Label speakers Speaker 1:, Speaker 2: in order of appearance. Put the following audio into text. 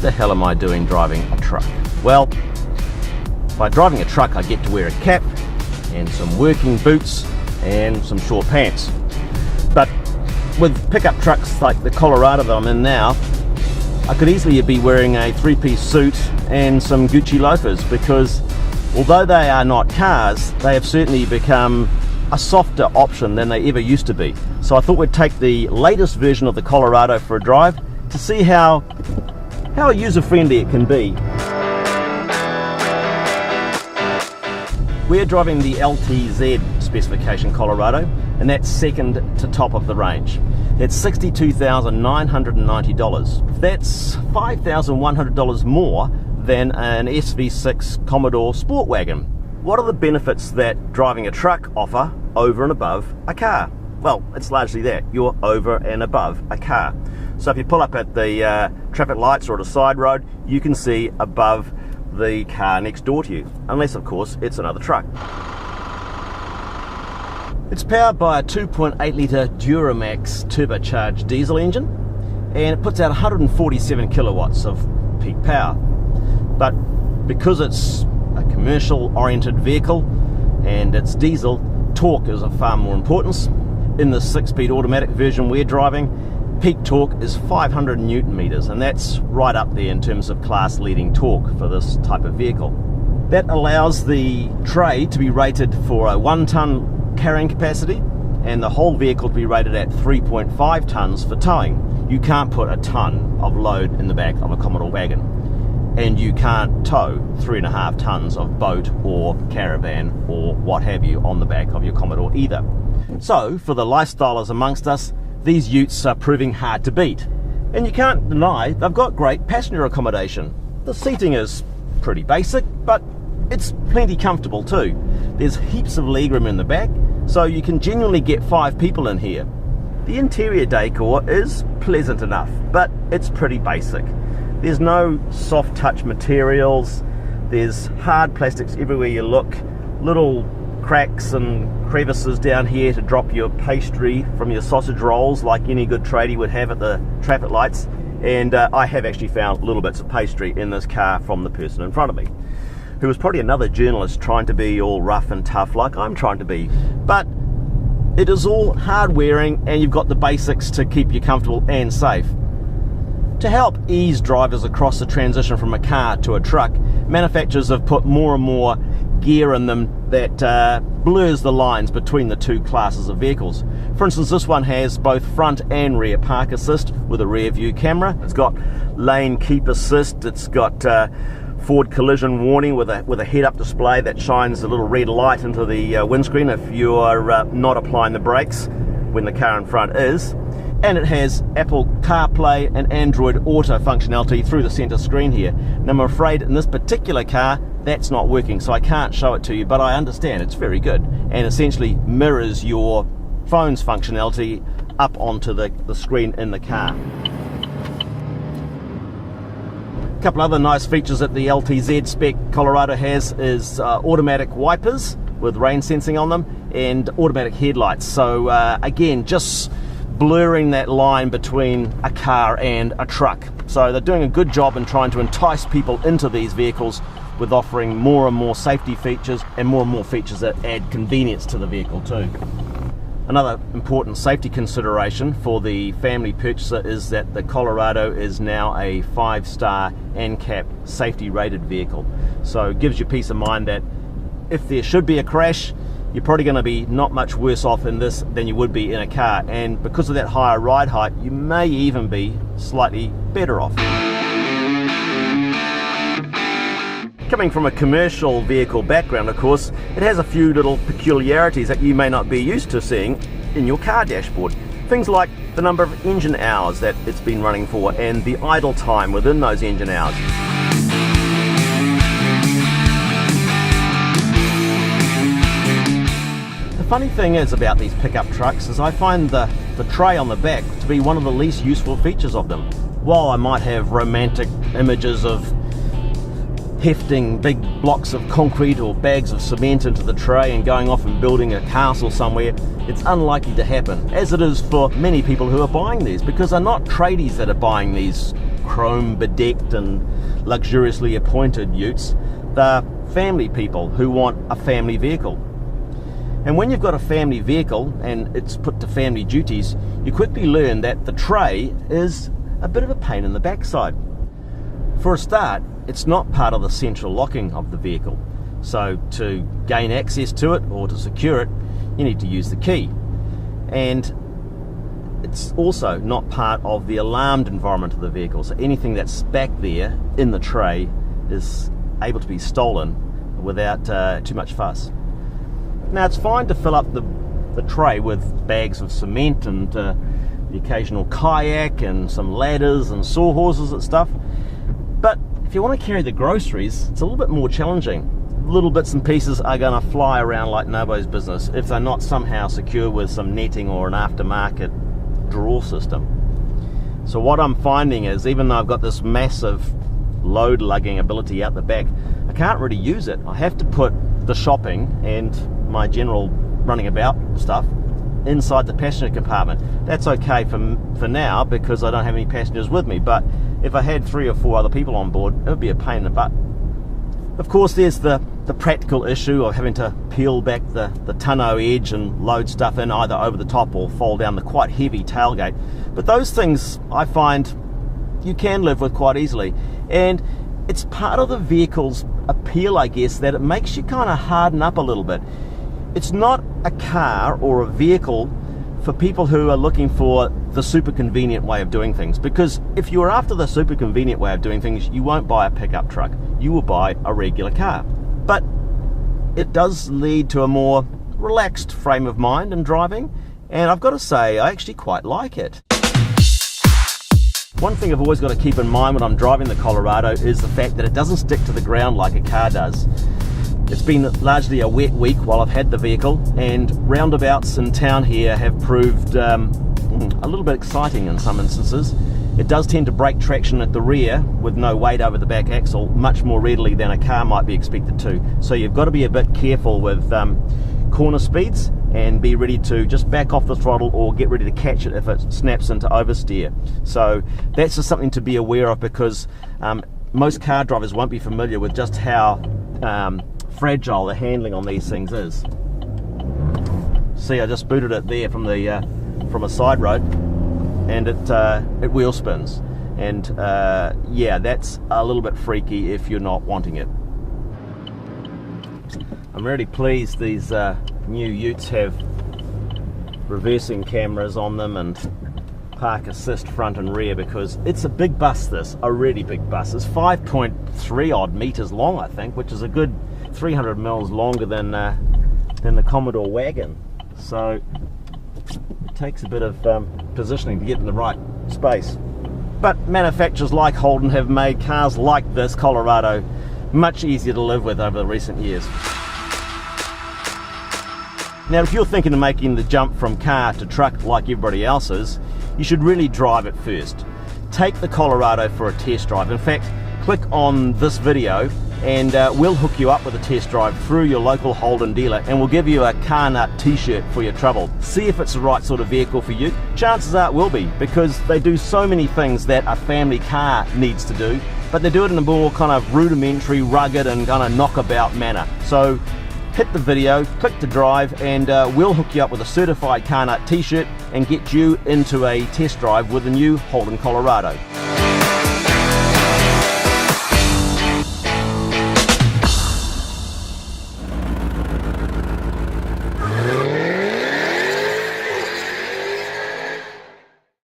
Speaker 1: the hell am I doing driving a truck? Well, by driving a truck I get to wear a cap and some working boots and some short pants. But with pickup trucks like the Colorado that I'm in now, I could easily be wearing a three-piece suit and some Gucci loafers, because although they are not cars, they have certainly become a softer option than they ever used to be. So I thought we'd take the latest version of the Colorado for a drive to see how user-friendly it can be. We're driving the LTZ specification Colorado, and that's second to top of the range. It's $62,990. That's $5,100 more than an SV6 Commodore Sport Wagon. What are the benefits that driving a truck offer over and above a car? Well, it's largely that. You're over and above a car. So if you pull up at the traffic lights or at a side road, you can see above the car next door to you, unless of course it's another truck. It's powered by a 2.8 litre Duramax turbocharged diesel engine, and it puts out 147 kilowatts of peak power. But because it's a commercial oriented vehicle and it's diesel, torque is of far more importance. In the 6-speed automatic version we're driving, peak torque is 500 newton meters, and that's right up there in terms of class leading torque for this type of vehicle. That allows the tray to be rated for a 1 ton carrying capacity, and the whole vehicle to be rated at 3.5 tons for towing. You can't put a ton of load in the back of a Commodore wagon, and you can't tow 3.5 tons of boat or caravan or what have you on the back of your Commodore either. So for the lifestylers amongst us, these utes are proving hard to beat. And you can't deny they've got great passenger accommodation. The seating is pretty basic, but it's plenty comfortable too. There's heaps of legroom in the back, so you can genuinely get 5 people in here. The interior decor is pleasant enough, but it's pretty basic. There's no soft touch materials, there's hard plastics everywhere you look, little cracks and crevices down here to drop your pastry from your sausage rolls like any good tradie would have at the traffic lights. And I have actually found little bits of pastry in this car from the person in front of me, who was probably another journalist trying to be all rough and tough like I'm trying to be. But it is all hard wearing, and you've got the basics to keep you comfortable and safe. To help ease drivers across the transition from a car to a truck, manufacturers have put more and more gear in them that blurs the lines between the two classes of vehicles. For instance, this one has both front and rear park assist with a rear view camera. It's got lane keep assist. It's got forward collision warning with a head-up display that shines a little red light into the windscreen if you're not applying the brakes when the car in front is. And it has Apple CarPlay and Android Auto functionality through the center screen here. Now I'm afraid in this particular car that's not working, so I can't show it to you, but I understand it's very good and essentially mirrors your phone's functionality up onto the screen in the car. A couple other nice features that the LTZ spec Colorado has is automatic wipers with rain sensing on them and automatic headlights. So again, just blurring that line between a car and a truck. So they're doing a good job in trying to entice people into these vehicles with offering more and more safety features and more features that add convenience to the vehicle too. Another important safety consideration for the family purchaser is that the Colorado is now a 5-star NCAP safety rated vehicle. So it gives you peace of mind that if there should be a crash, you're probably going to be not much worse off in this than you would be in a car, and because of that higher ride height you may even be slightly better off. Coming from a commercial vehicle background, of course, it has a few little peculiarities that you may not be used to seeing in your car dashboard. Things like the number of engine hours that it's been running for and the idle time within those engine hours. The funny thing is about these pickup trucks is I find the tray on the back to be one of the least useful features of them. While I might have romantic images of hefting big blocks of concrete or bags of cement into the tray and going off and building a castle somewhere, it's unlikely to happen, as it is for many people who are buying these, because they're not tradies that are buying these chrome bedecked and luxuriously appointed utes. They're family people who want a family vehicle. And when you've got a family vehicle and it's put to family duties, you quickly learn that the tray is a bit of a pain in the backside. For a start, it's not part of the central locking of the vehicle. So to gain access to it or to secure it, you need to use the key. And it's also not part of the alarmed environment of the vehicle. So anything that's back there in the tray is able to be stolen without too much fuss. Now, it's fine to fill up the tray with bags of cement and the occasional kayak and some ladders and sawhorses and stuff. But if you want to carry the groceries, it's a little bit more challenging. Little bits and pieces are going to fly around like nobody's business if they're not somehow secure with some netting or an aftermarket drawer system. So what I'm finding is, even though I've got this massive load lugging ability out the back, I can't really use it. I have to put the shopping and my general running about stuff inside the passenger compartment. That's okay for now because I don't have any passengers with me, but if I had 3 or 4 other people on board, it would be a pain in the butt. Of course, there's the practical issue of having to peel back the tonneau edge and load stuff in either over the top or fold down the quite heavy tailgate. But those things I find you can live with quite easily. And it's part of the vehicle's appeal, I guess, that it makes you kind of harden up a little bit. It's not a car or a vehicle for people who are looking for the super convenient way of doing things, because if you're after the super convenient way of doing things, you won't buy a pickup truck, you will buy a regular car. But it does lead to a more relaxed frame of mind in driving, and I've got to say, I actually quite like it. One thing I've always got to keep in mind when I'm driving the Colorado is the fact that it doesn't stick to the ground like a car does. It's been largely a wet week while I've had the vehicle, and roundabouts in town here have proved a little bit exciting in some instances. It does tend to break traction at the rear with no weight over the back axle much more readily than a car might be expected to. So you've got to be a bit careful with corner speeds and be ready to just back off the throttle or get ready to catch it if it snaps into oversteer. So that's just something to be aware of, because most car drivers won't be familiar with just how fragile the handling on these things is. See, I just booted it there from a side road, and it wheel spins, and yeah, that's a little bit freaky if you're not wanting it. I'm really pleased these new utes have reversing cameras on them and park assist front and rear, because it's a big bus, a really big bus. It's 5.3 odd meters long, I think, which is a good 300 mils longer than the Commodore wagon. So it takes a bit of positioning to get in the right space. But manufacturers like Holden have made cars like this Colorado much easier to live with over the recent years. Now, if you're thinking of making the jump from car to truck like everybody else is, you should really drive it first. Take the Colorado for a test drive. In fact, click on this video and we'll hook you up with a test drive through your local Holden dealer, and we'll give you a Car Nut t-shirt for your trouble. See if it's the right sort of vehicle for you. Chances are it will be, because they do so many things that a family car needs to do, but they do it in a more kind of rudimentary, rugged and kind of knockabout manner. So hit the video, click to drive, and we'll hook you up with a certified Car Nut t-shirt and get you into a test drive with the new Holden Colorado.